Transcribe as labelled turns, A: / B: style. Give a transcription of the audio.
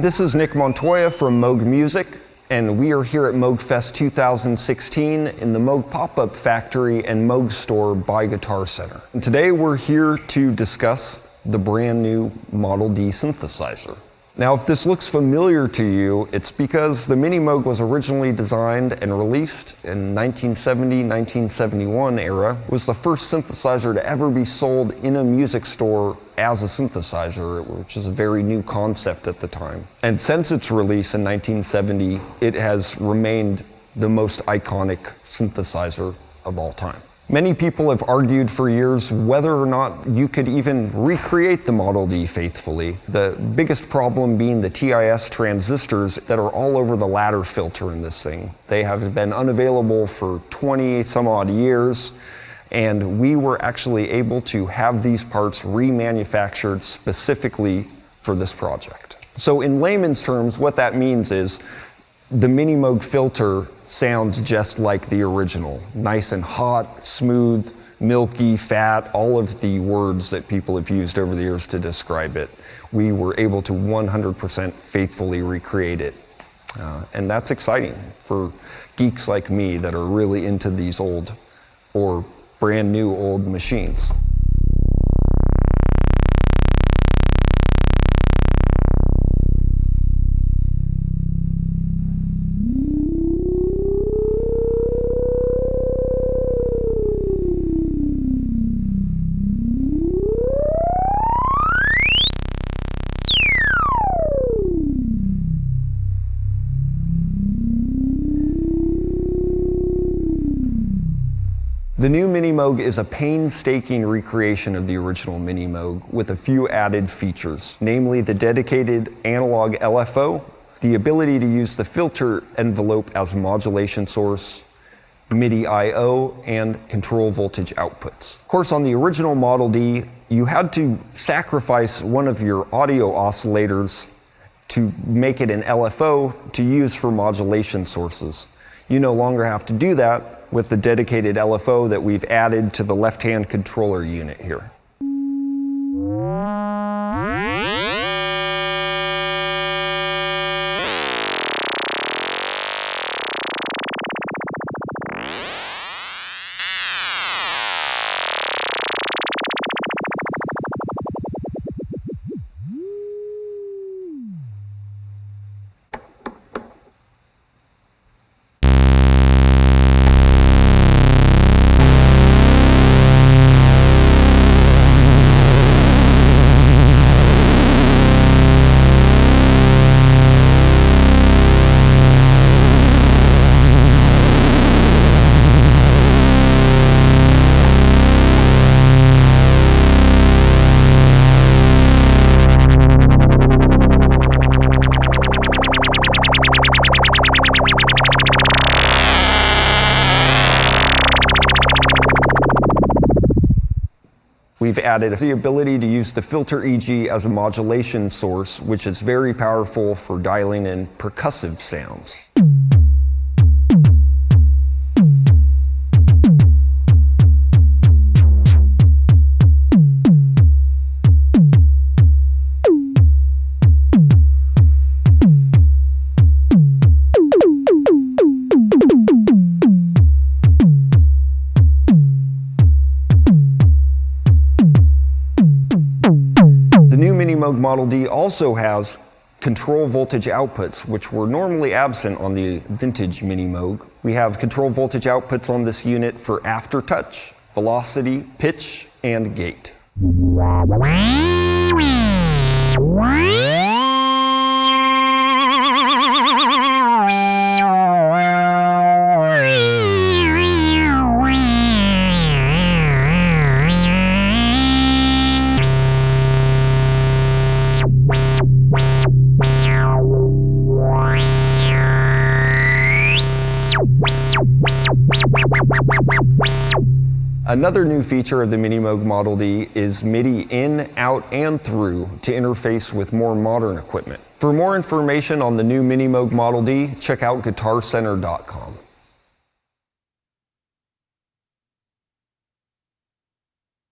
A: this is Nick Montoya from Moog Music, and we are here at Moog Fest 2016 in the Moog Pop-Up Factory and Moog Store by Guitar Center. And today we're here to discuss the brand new Model D synthesizer. Now, if this looks familiar to you, it's because the Minimoog was originally designed and released in 1970-1971 era. It was the first synthesizer to ever be sold in a music store as a synthesizer, which is a very new concept at the time. And since its release in 1970, it has remained the most iconic synthesizer of all time. Many people have argued for years whether or not you could even recreate the Model D faithfully. The biggest problem being the TIS transistors that are all over the ladder filter in this thing. They have been unavailable for 20 some odd years, and we were actually able to have these parts remanufactured specifically for this project. So in layman's terms, what that means is the Minimoog filter sounds just like the original. Nice and hot, smooth, milky, fat, all of the words that people have used over the years to describe it. We were able to 100% faithfully recreate it. And that's exciting for geeks like me that are really into these old or brand new old machines. The new Minimoog is a painstaking recreation of the original Minimoog with a few added features, namely the dedicated analog LFO, the ability to use the filter envelope as a modulation source, MIDI I/O, and control voltage outputs. Of course, on the original Model D, you had to sacrifice one of your audio oscillators to make it an LFO to use for modulation sources. You no longer have to do that with the dedicated LFO that we've added to the left-hand controller unit here. We've added the ability to use the filter EG as a modulation source, which is very powerful for dialing in percussive sounds. Moog Model D also has control voltage outputs, which were normally absent on the vintage Minimoog. We have control voltage outputs on this unit for aftertouch, velocity, pitch, and gate. Another new feature of the Minimoog Model D is MIDI in, out, and through to interface with more modern equipment. For more information on the new Minimoog Model D, check out guitarcenter.com.